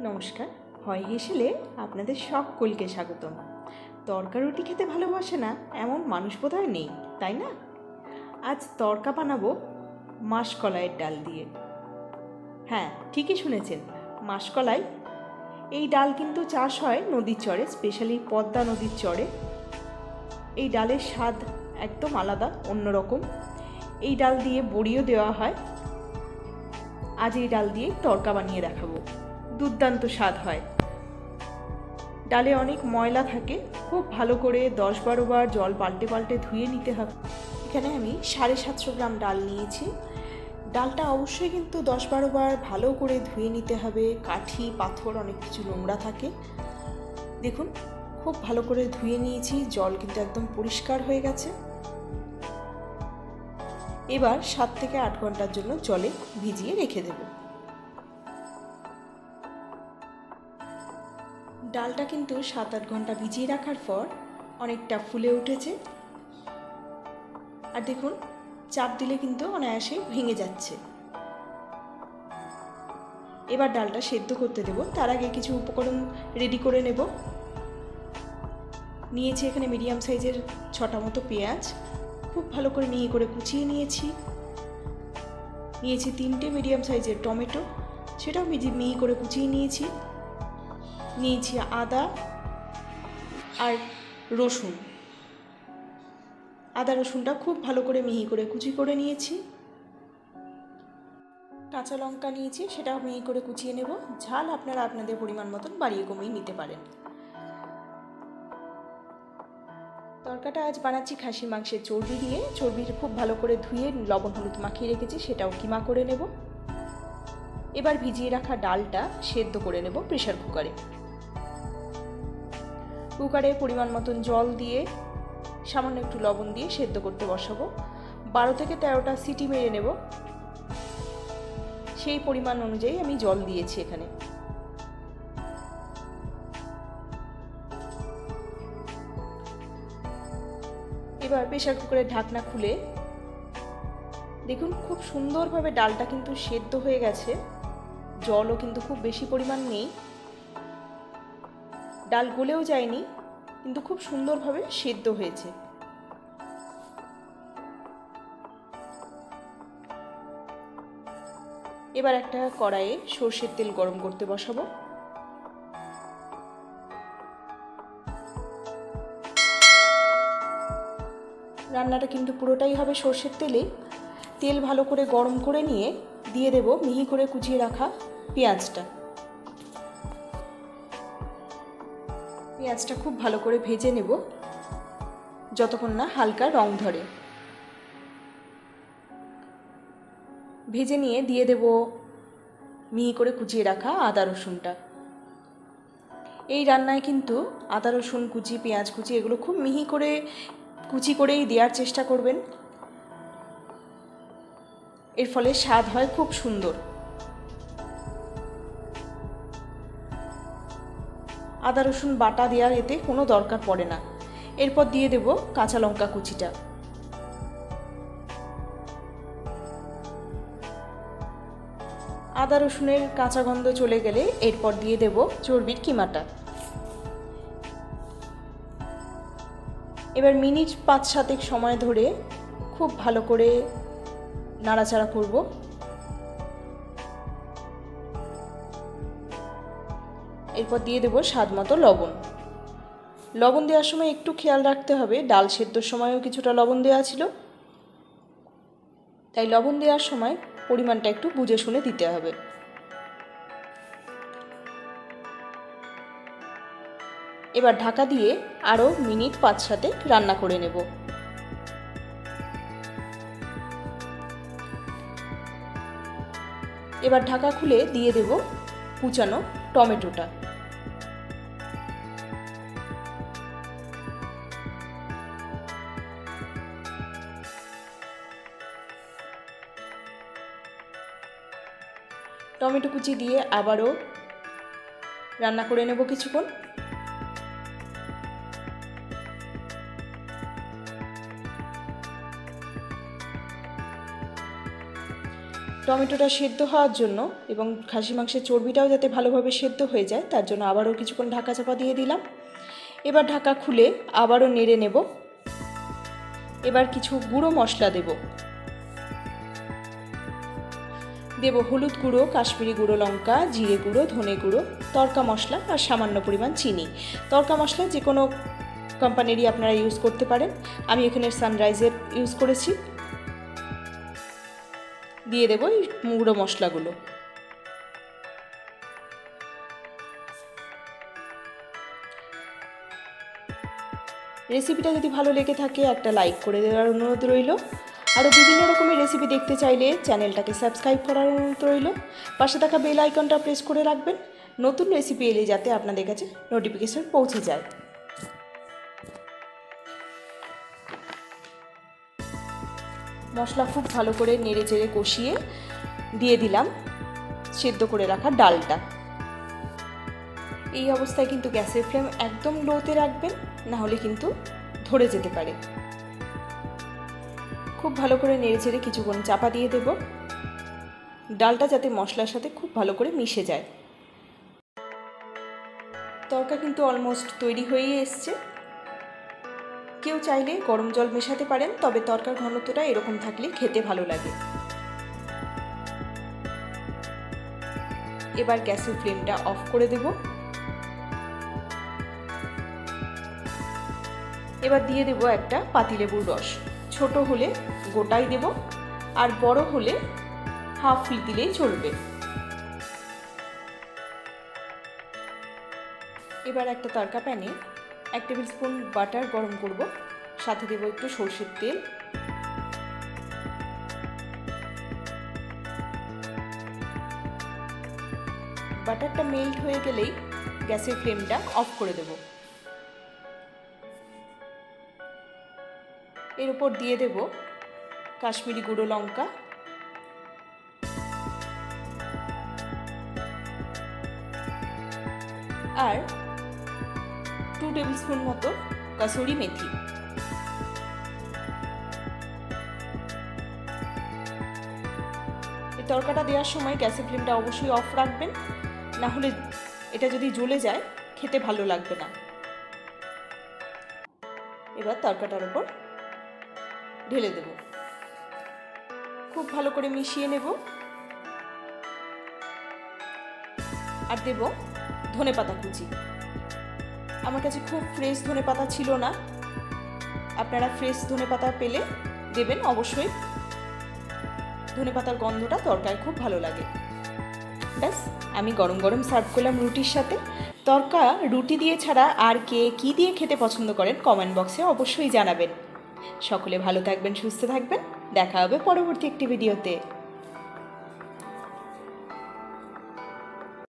নমস্কার, হয় হেসেলে আপনাদের সকলকে স্বাগতম। তড়কা রুটি খেতে ভালোবাসে না এমন মানুষ বোধহয় নেই, তাই না? আজ তড়কা বানাবো মাসকলাইয়ের ডাল দিয়ে। হ্যাঁ, ঠিকই শুনেছেন, মাসকলাই। এই ডাল কিন্তু চাষ হয় নদীর চরে, স্পেশালি পদ্মা নদীর চরে। এই ডালের স্বাদ একদম আলাদা, অন্যরকম। এই ডাল দিয়ে বড়িও দেওয়া হয়। আজ এই ডাল দিয়ে তড়কা বানিয়ে দেখাবো। দুর্দান্ত স্বাদ হয়। ডালে অনেক ময়লা থাকে, খুব ভালো করে 10-12 বার জল পাল্টে পাল্টে ধুয়ে নিতে হবে। এখানে আমি 750 গ্রাম ডাল নিয়েছি। ডালটা অবশ্যই কিন্তু 10-12 বার ভালো করে ধুয়ে নিতে হবে। কাঠি পাথর অনেক কিছু নোংরা থাকে। দেখুন, খুব ভালো করে ধুয়ে নিয়েছি, জল কিন্তু একদম পরিষ্কার হয়ে গেছে। এবার 7 থেকে 8 ঘন্টার জন্য জলে ভিজিয়ে রেখে দেব। ডালটা কিন্তু 7-8 ঘন্টা ভিজিয়ে রাখার পর অনেকটা ফুলে উঠেছে। আর দেখুন, চাপ দিলে কিন্তু অনায়াসে ভেঙে যাচ্ছে। এবার ডালটা সেদ্ধ করতে দেব। তার আগে কিছু উপকরণ রেডি করে নেব। নিয়েছি এখানে মিডিয়াম সাইজের 6টা মতো পেঁয়াজ, খুব ভালো করে মিহি করে কুচিয়ে নিয়েছি। নিয়েছি 3টে মিডিয়াম সাইজের টমেটো, সেটাও মিহি করে কুচিয়ে নিয়েছি। নিয়েছি আদা আর রসুন। আদা রসুনটা খুব ভালো করে মিহি করে কুচি করে নিয়েছি। কাঁচা লঙ্কা নিয়েছি, সেটাও মিহি করে কুচিয়ে নেব। ঝাল আপনারা আপনাদের পরিমাণ মতন বাড়িয়ে কমিয়ে নিতে পারেন। তরকাটা আজ বানাচ্ছি খাসি মাংসের চর্বি দিয়ে। চর্বিটা খুব ভালো করে ধুয়ে লবণ হলুদ মাখিয়ে রেখেছি, সেটাও কিমা করে নেব। এবার ভিজিয়ে রাখা ডালটা সেদ্ধ করে নেব প্রেসার কুকারে। কুকারে পরিমাণ মতন জল দিয়ে সামান্য একটু লবণ দিয়ে সেদ্ধ করতে বসাবো। 12 থেকে 13টা সিটি মেরে নেব। সেই পরিমাণ অনুযায়ী আমি জল দিয়েছি এখানে। এবার প্রেসার কুকারের ঢাকনা খুলে দেখুন, খুব সুন্দরভাবে ডালটা কিন্তু সেদ্ধ হয়ে গেছে। জলও কিন্তু খুব বেশি পরিমাণ নেই, ডাল গলেও যায়নি, কিন্তু খুব সুন্দরভাবে সেদ্ধ হয়েছে। এবার একটা কড়াইয়ে সর্ষের তেল গরম করতে বসাবো। রান্নাটা কিন্তু পুরোটাই হবে সর্ষের তেলে। তেল ভালো করে গরম করে নিয়ে দিয়ে দেব মিহি করে কুচিয়ে রাখা পেঁয়াজটা। পেঁয়াজটা খুব ভালো করে ভেজে নেব যতক্ষণ না হালকা রং ধরে। ভেজে নিয়ে দিয়ে দেব মিহি করে কুচিয়ে রাখা আদা রসুনটা। এই রান্নায় কিন্তু আদা রসুন কুচি, পেঁয়াজ কুচি এগুলো খুব মিহি করে কুচি করেই দেওয়ার চেষ্টা করবেন। এর ফলে স্বাদ হয় খুব সুন্দর। আদা রসুন বাটা দেওয়ার এতে কোনো দরকার পড়ে না। এরপর দিয়ে দেব কাঁচা লঙ্কা কুচিটা। আদা রসুনের কাঁচা গন্ধ চলে গেলে এরপর দিয়ে দেব চর্বির কিমাটা। এবার মিনিট 5-7 সময় ধরে খুব ভালো করে নাড়াচাড়া করব। এরপর দিয়ে দেব স্বাদ মতো লবণ। লবণ দেওয়ার সময় একটু খেয়াল রাখতে হবে, ডাল সেদ্ধর সময়ও কিছুটা লবণ দেওয়া ছিল, তাই লবণ দেওয়ার সময় পরিমাণটা একটু বুঝে শুনে দিতে হবে। এবার ঢাকা দিয়ে আরও মিনিট 5-7 রান্না করে নেব। এবার ঢাকা খুলে দিয়ে দেব কুচানো টমেটোটা। টমেটো কুচি দিয়ে আবারও রান্না করে নেব কিছুক্ষণ। টমেটোটা সেদ্ধ হওয়ার জন্য এবং খাসি মাংসের চর্বিটাও যাতে ভালোভাবে সেদ্ধ হয়ে যায় তার জন্য আবারও কিছুক্ষণ ঢাকা চাপা দিয়ে দিলাম। এবার ঢাকা খুলে আবারও নেড়ে নেব। এবার কিছু গুঁড়ো মশলা দেব হলুদ গুঁড়ো, কাশ্মীরি গুঁড়ো লঙ্কা, জিরে গুঁড়ো, ধনে গুঁড়ো, তড়কা মশলা আর সামান্য পরিমাণ চিনি। তড়কা মশলা যে কোনো কোম্পানিরই আপনারা ইউজ করতে পারেন। আমি এখানে সানরাইজের ইউজ করেছি। দিয়ে দেব এই গুঁড়ো মশলাগুলো। রেসিপিটা যদি ভালো লেগে থাকে একটা লাইক করে দেওয়ার অনুরোধ রইল। আরও বিভিন্ন রকমের রেসিপি দেখতে চাইলে চ্যানেলটাকে সাবস্ক্রাইব করার অনুরোধ রইল। পাশে থাকা বেল আইকনটা প্রেস করে রাখবেন, নতুন রেসিপি এলে যাতে আপনাদের কাছে নোটিফিকেশন পৌঁছে যায়। মশলা খুব ভালো করে নেড়ে চেড়ে কষিয়ে দিয়ে দিলাম সেদ্ধ করে রাখা ডালটা। এই অবস্থায় কিন্তু গ্যাসের ফ্লেম একদম লোতে রাখবেন, না হলে কিন্তু ধরে যেতে পারে। খুব ভালো করে নেড়ে চেড়ে কিছুক্ষণ চাপা দিয়ে দেব, ডালটা যাতে মশলার সাথে খুব ভালো করে মিশে যায়। তরকা কিন্তু অলমোস্ট তৈরি হয়েই এসছে। কেউ চাইলে গরম জল মেশাতে পারেন, তবে তরকার ঘনত্বটা এরকম থাকলে খেতে ভালো লাগে। এবার গ্যাসের ফ্লেমটা অফ করে দেব। এবার দিয়ে দেব একটা পাতিলেবুর রস। ছোট হলে গোটাই দেব, আর বড় হলে হাফ দিলেই চলবে। এবার একটা তড়কা প্যানে 1 টেবিল স্পুন বাটার গরম করব, সাথে দেব একটু সরষের তেল। বাটারটা মেল্ট হয়ে গেলেই গ্যাসের ফ্লেমটা অফ করে দেব। এর উপর দিয়ে দেব কাশ্মীরি গুঁড়ো লঙ্কা, আর 2 টেবিল স্পুন মতো কাসুরি মেথি। এই তরকাটা দেওয়ার সময় গ্যাসের ফ্লেমটা অবশ্যই অফ রাখবেন, না হলে এটা যদি জ্বলে যায় খেতে ভালো লাগবে না। এবার তরকাটার উপর ঢেলে দেব, খুব ভালো করে মিশিয়ে নেব। আর দেব ধনেপাতা কুচি। আমার কাছে খুব ফ্রেশ ধনেপাতা ছিল না, আপনারা ফ্রেশ ধনেপাতা পেলে দেবেন অবশ্যই। ধনেপাতার গন্ধটা তরকায় খুব ভালো লাগে। ব্যাস, আমি গরম গরম সার্ভ করলাম রুটির সাথে। তরকা রুটি দিয়ে ছাড়া আর কে কী দিয়ে খেতে পছন্দ করেন কমেন্ট বক্সে অবশ্যই জানাবেন। সকলে ভালো থাকবেন, সুস্থ থাকবেন। দেখা হবে পরবর্তী একটি ভিডিওতে।